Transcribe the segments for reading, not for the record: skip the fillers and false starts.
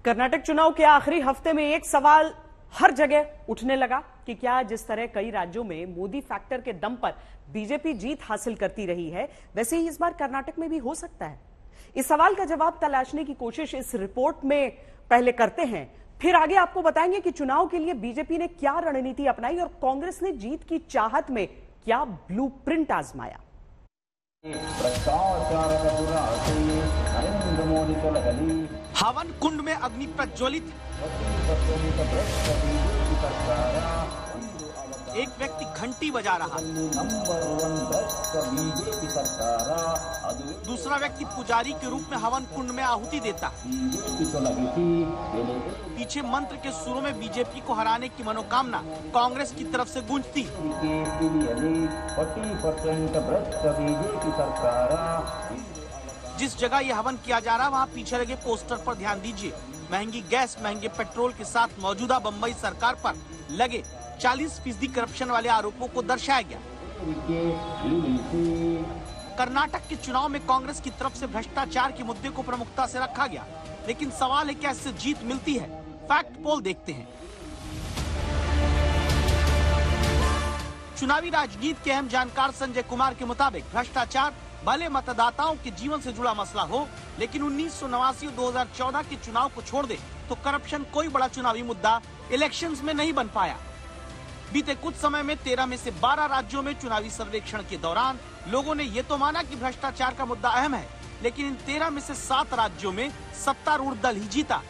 कर्नाटक चुनाव के आखिरी हफ्ते में एक सवाल हर जगह उठने लगा कि क्या जिस तरह कई राज्यों में मोदी फैक्टर के दम पर बीजेपी जीत हासिल करती रही है, वैसे ही इस बार कर्नाटक में भी हो सकता है। इस सवाल का जवाब तलाशने की कोशिश इस रिपोर्ट में पहले करते हैं, फिर आगे आपको बताएंगे कि चुनाव के लिए बीजेपी ने क्या रणनीति अपनाई और कांग्रेस ने जीत की चाहत में क्या ब्लूप्रिंट आजमाया। हवन कुंड में अग्नि प्रज्वलित, एक व्यक्ति घंटी बजा रहा, दूसरा व्यक्ति पुजारी के रूप में हवन कुंड में आहुति देता। पीछे मंत्र के सुरों में बीजेपी को हराने की मनोकामना कांग्रेस की तरफ से गूंजती। जिस जगह यह हवन किया जा रहा वहाँ पीछे लगे पोस्टर पर ध्यान दीजिए। महंगी गैस, महंगे पेट्रोल के साथ मौजूदा बम्बई सरकार पर लगे 40% करप्शन वाले आरोपों को दर्शाया गया। कर्नाटक के चुनाव में कांग्रेस की तरफ से भ्रष्टाचार के मुद्दे को प्रमुखता से रखा गया, लेकिन सवाल है क्या इससे जीत मिलती है। फैक्ट पोल देखते हैं। चुनावी राजनीति के अहम जानकार संजय कुमार के मुताबिक भ्रष्टाचार भले मतदाताओं के जीवन से जुड़ा मसला हो, लेकिन 1989 और 2014 के चुनाव को छोड़ दे तो करप्शन कोई बड़ा चुनावी मुद्दा इलेक्शंस में नहीं बन पाया। बीते कुछ समय में 13 में से 12 राज्यों में चुनावी सर्वेक्षण के दौरान लोगों ने ये तो माना कि भ्रष्टाचार का मुद्दा अहम है, लेकिन इन 13 में से 7 राज्यों में सत्तारूढ़ दल ही जीता।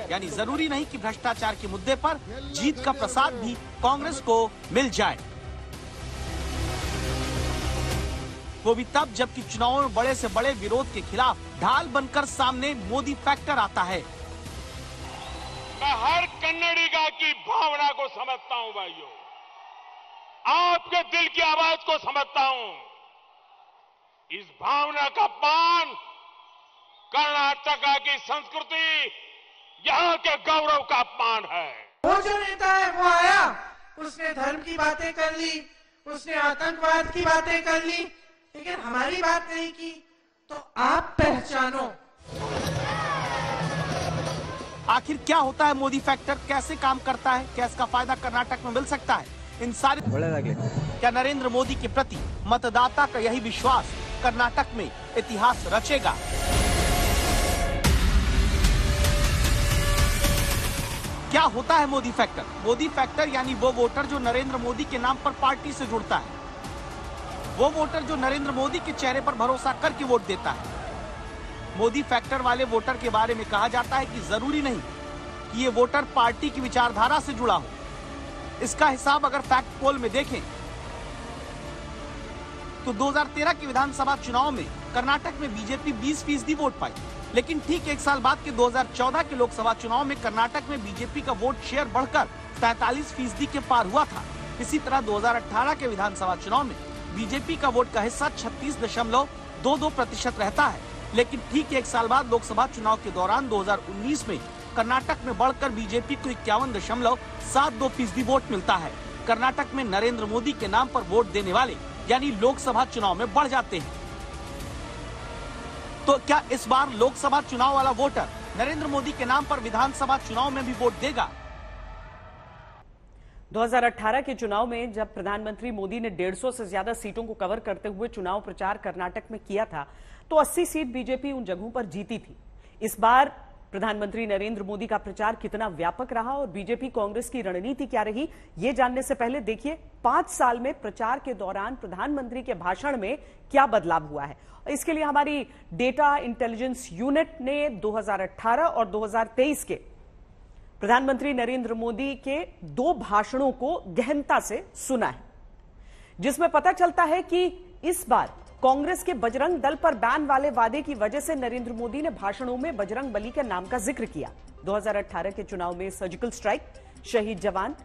यानी जरूरी नहीं कि भ्रष्टाचार के मुद्दे पर जीत का प्रसाद भी कांग्रेस को मिल जाए, वो भी तब जबकि चुनावों में बड़े से बड़े विरोध के खिलाफ ढाल बनकर सामने मोदी फैक्टर आता है। मैं हर कन्नडिगा की भावना को समझता हूं भाइयों, आपके दिल की आवाज को समझता हूं। इस भावना का पान कर्नाटक की संस्कृति, यहाँ के गौरव का अपमान है। वो जो नेता है वो आया, उसने धर्म की बातें कर ली, उसने आतंकवाद की बातें कर ली, लेकिन हमारी बात नहीं की। तो आप पहचानो आखिर क्या होता है मोदी फैक्टर, कैसे काम करता है, क्या इसका फायदा कर्नाटक में मिल सकता है। इन सारे क्या नरेंद्र मोदी के प्रति मतदाता का यही विश्वास कर्नाटक में इतिहास रचेगा। क्या होता है मोदी फैक्टर? मोदी फैक्टर यानी वो वोटर जो नरेंद्र मोदी के नाम पर पार्टी से जुड़ता है, वो वोटर जो नरेंद्र मोदी के चेहरे पर भरोसा करके वोट देता है। मोदी फैक्टर वाले वोटर के बारे में कहा जाता है कि जरूरी नहीं कि ये वोटर पार्टी की विचारधारा से जुड़ा हो। इसका हिसाब अगर फैक्ट पोल में देखें तो 2013 के विधानसभा चुनाव में कर्नाटक में बीजेपी 20% वोट पाई, लेकिन ठीक एक साल बाद के 2014 के लोकसभा चुनाव में कर्नाटक में बीजेपी का वोट शेयर बढ़कर 43% के पार हुआ था। इसी तरह 2018 के विधानसभा चुनाव में बीजेपी का वोट का हिस्सा 36.22% रहता है, लेकिन ठीक एक साल बाद लोकसभा चुनाव के दौरान 2019 में कर्नाटक में बढ़कर बीजेपी को 51.72% वोट मिलता है। कर्नाटक में नरेंद्र मोदी के नाम पर वोट देने वाले यानी लोकसभा चुनाव में बढ़ जाते हैं। तो क्या इस बार लोकसभा चुनाव वाला वोटर नरेंद्र मोदी के नाम पर विधानसभा चुनाव में भी वोट देगा? 2018 के चुनाव में जब प्रधानमंत्री मोदी ने 150 से ज्यादा सीटों को कवर करते हुए चुनाव प्रचार कर्नाटक में किया था, तो 80 सीट बीजेपी उन जगहों पर जीती थी। इस बार प्रधानमंत्री नरेंद्र मोदी का प्रचार कितना व्यापक रहा और बीजेपी कांग्रेस की रणनीति क्या रही, ये जानने से पहले देखिए 5 साल में प्रचार के दौरान प्रधानमंत्री के भाषण में क्या बदलाव हुआ है। इसके लिए हमारी डेटा इंटेलिजेंस यूनिट ने 2018 और 2023 के प्रधानमंत्री नरेंद्र मोदी के 2 भाषणों को गहनता से सुना है, जिसमें पता चलता है कि इस बार कांग्रेस के बजरंग दल पर बैन वाले वादे की वजह से नरेंद्र मोदी ने भाषणों में बजरंग बली के नाम का जिक्र किया। 2018 के चुनाव में सर्जिकल स्ट्राइक, शहीद जवान,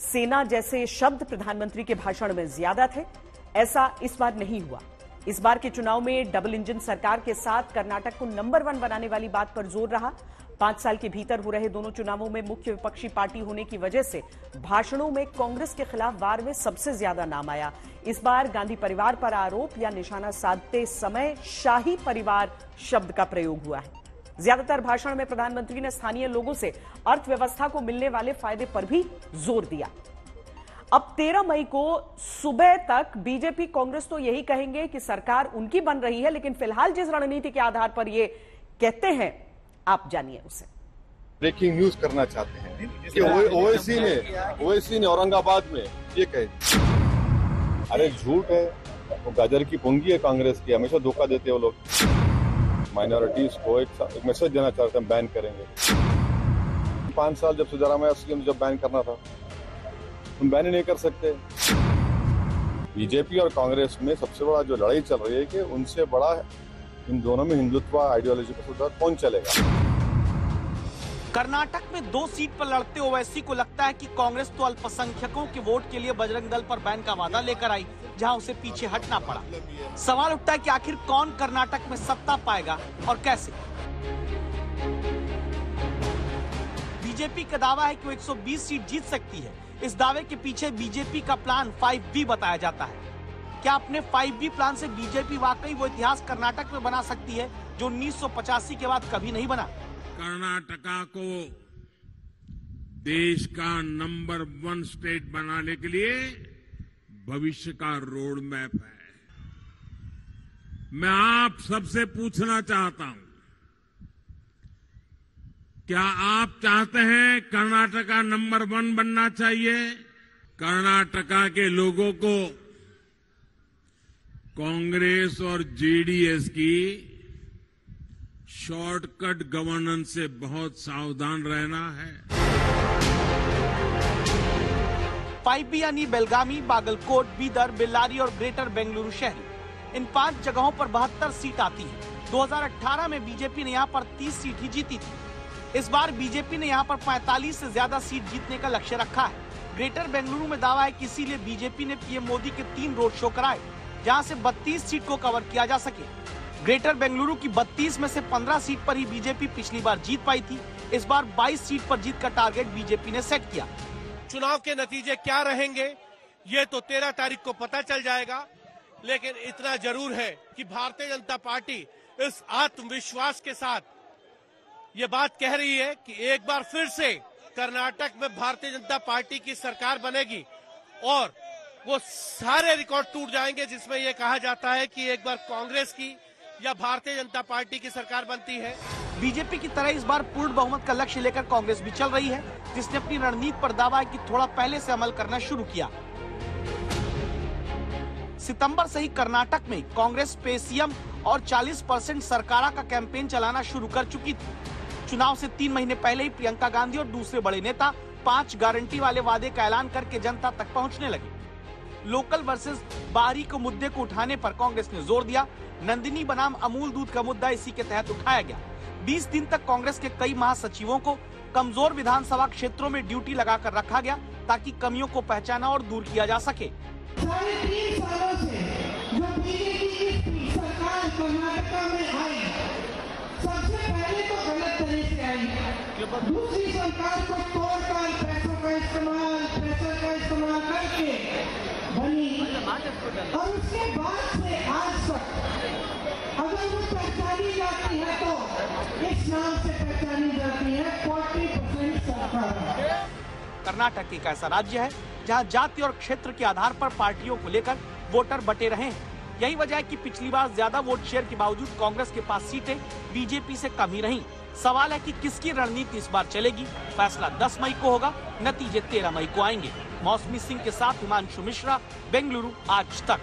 सेना जैसे शब्द प्रधानमंत्री के भाषण में ज्यादा थे। ऐसा इस बार नहीं हुआ। इस बार के चुनाव में डबल इंजन सरकार के साथ कर्नाटक को नंबर 1 बनाने वाली बात पर जोर रहा। 5 साल के भीतर हो रहे दोनों चुनावों में मुख्य विपक्षी पार्टी होने की वजह से भाषणों में कांग्रेस के खिलाफ वार में सबसे ज्यादा नाम आया। इस बार गांधी परिवार पर आरोप या निशाना साधते समय शाही परिवार शब्द का प्रयोग हुआ है। ज्यादातर भाषण में प्रधानमंत्री ने स्थानीय लोगों से अर्थव्यवस्था को मिलने वाले फायदे पर भी जोर दिया। अब 13 मई को सुबह तक बीजेपी कांग्रेस तो यही कहेंगे कि सरकार उनकी बन रही है, लेकिन फिलहाल जिस रणनीति के आधार पर ये कहते हैं, आप जानिए उसे। ब्रेकिंग न्यूज करना चाहते हैं कि ओवैसी ने औरंगाबाद में ये कहे, अरे झूठ है, वो गाजर की पुंगी है कांग्रेस की, हमेशा धोखा देते हो लोग। माइनॉरिटीज को एक मैसेज देना चाहते हैं, बैन करेंगे। 5 साल जब सिद्धरामैया सीएम जब बैन करना था, तुम बैन ही नहीं कर सकते। बीजेपी और कांग्रेस में सबसे बड़ा जो लड़ाई चल रही है कि उनसे बड़ा इन दोनों में हिंदुत्व आइडियोलॉजी का सुधार कौन चलेगा। कर्नाटक में 2 सीट पर लड़ते ओवैसी को लगता है कि कांग्रेस तो अल्पसंख्यकों के वोट के लिए बजरंग दल पर बैन का वादा लेकर आई, जहां उसे पीछे हटना पड़ा। सवाल उठता है कि आखिर कौन कर्नाटक में सत्ता पाएगा और कैसे। बीजेपी का दावा है कि वो 120 सीट जीत सकती है। इस दावे के पीछे बीजेपी का प्लान 5B बताया जाता है। क्या अपने 5B प्लान से बीजेपी वाकई वो इतिहास कर्नाटक में बना सकती है जो 1985 के बाद कभी नहीं बना। कर्नाटका को देश का नंबर 1 स्टेट बनाने के लिए भविष्य का रोड मैप है। मैं आप सबसे पूछना चाहता हूं, क्या आप चाहते हैं कर्नाटका नंबर 1 बनना चाहिए? कर्नाटका के लोगों को कांग्रेस और जेडीएस की शॉर्टकट गवर्नेंस से बहुत सावधान रहना है। 5B यानी बेलगामी, बागलकोट, बीदर, बेल्लारी और ग्रेटर बेंगलुरु शहर, इन 5 जगहों पर 72 सीट आती है। 2018 में बीजेपी ने यहां पर 30 सीट ही जीती थी। इस बार बीजेपी ने यहां पर 45 से ज्यादा सीट जीतने का लक्ष्य रखा है। ग्रेटर बेंगलुरु में दावा है कि इसीलिए बीजेपी ने पीएम मोदी के 3 रोड शो कराए, जहां से 32 सीट को कवर किया जा सके। ग्रेटर बेंगलुरु की 32 में से 15 सीट पर ही बीजेपी पिछली बार जीत पाई थी। इस बार 22 सीट पर जीत का टारगेट बीजेपी ने सेट किया। चुनाव के नतीजे क्या रहेंगे ये तो 13 तारीख को पता चल जाएगा, लेकिन इतना जरूर है कि भारतीय जनता पार्टी इस आत्मविश्वास के साथ ये बात कह रही है कि एक बार फिर से कर्नाटक में भारतीय जनता पार्टी की सरकार बनेगी और वो सारे रिकॉर्ड टूट जाएंगे जिसमें ये कहा जाता है कि एक बार कांग्रेस की या भारतीय जनता पार्टी की सरकार बनती है। बीजेपी की तरह इस बार पूर्ण बहुमत का लक्ष्य लेकर कांग्रेस भी चल रही है, जिसने अपनी रणनीति पर दावा है कि थोड़ा पहले से अमल करना शुरू किया। सितंबर से ही कर्नाटक में कांग्रेस पेसीएम और 40% सरकारा का कैंपेन चलाना शुरू कर चुकी थी। चुनाव से 3 महीने पहले ही प्रियंका गांधी और दूसरे बड़े नेता 5 गारंटी वाले वादे का ऐलान करके जनता तक पहुंचने लगे। लोकल वर्सेस बाहरी को मुद्दे को उठाने पर कांग्रेस ने जोर दिया। नंदिनी बनाम अमूल दूध का मुद्दा इसी के तहत उठाया गया। 20 दिन तक कांग्रेस के कई महासचिवों को कमजोर विधानसभा क्षेत्रों में ड्यूटी लगाकर रखा गया ताकि कमियों को पहचाना और दूर किया जा सके। 3.5 सालों से जो बीजेपी की सरकार कर्नाटक में आई, सबसे पहले तो गलत तरह से आई, दूसरी सरकार को तोड़कर पैसों का इस्तेमाल करके बनी, और उसके बाद से आज तक अगर वो पहचानी जाती है तो इस नाम से पहचानी जाती है 40% सरकार। कर्नाटक एक ऐसा राज्य है जहां जाति और क्षेत्र के आधार पर पार्टियों को लेकर वोटर बटे रहे हैं। यही वजह है कि पिछली बार ज्यादा वोट शेयर के बावजूद कांग्रेस के पास सीटें बीजेपी से कम ही रहीं। सवाल है कि किसकी रणनीति इस बार चलेगी। फैसला 10 मई को होगा, नतीजे 13 मई को आएंगे। मौसमी सिंह के साथ हिमांशु मिश्रा, बेंगलुरु, आज तक।